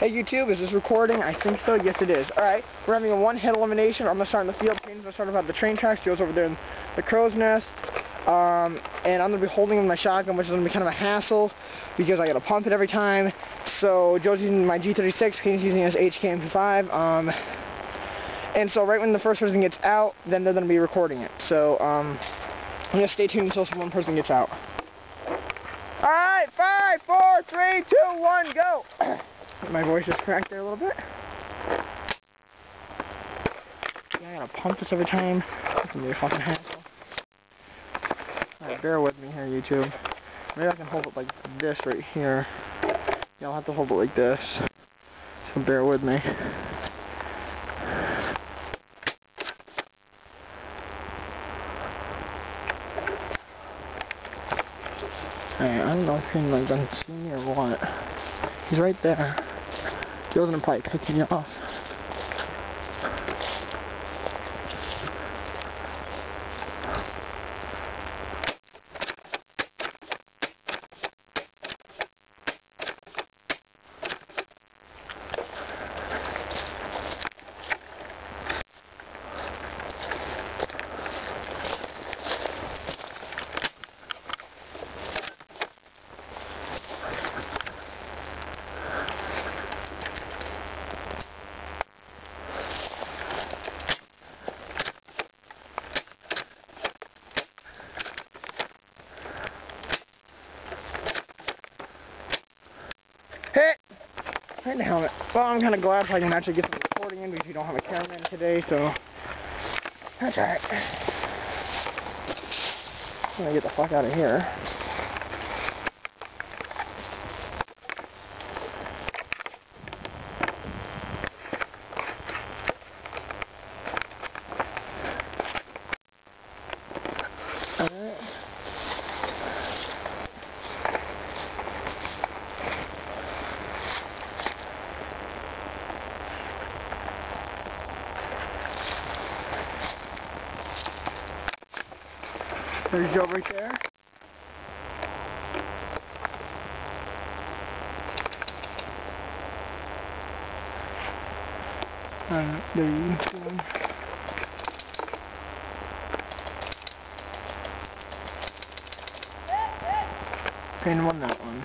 Hey YouTube, is this recording? I think so. Yes, it is. Alright, we're having a one-hit elimination. I'm going to start in the field. Payden's going to start about the train tracks. Joe's over there in the crow's nest. And I'm going to be holding my shotgun, which is going to be kind of a hassle because I got to pump it every time. So Joe's using my G36, Payden's using his HK-MP5. And so right when the first person gets out, then they're going to be recording it. So I'm going to stay tuned until one person gets out. Alright, 5, 4, 3, 2, 1, go! My voice just cracked there a little bit. Yeah, I gotta pump this every time. It's gonna be a fucking hassle. Alright, bear with me here, YouTube. Maybe I can hold it like this right here. Yeah, I'll have to hold it like this. So bear with me. Alright, I don't know if Payden doesn't see me or what. He's right there. Joe's gonna probably pick me off. Hit! Hit the helmet. Well, I'm kind of glad so I can actually get some recording in because we don't have a cameraman today, so that's alright. I'm gonna get the fuck out of here. Alright. There's Joe right there. There you can see him. Payden won that one.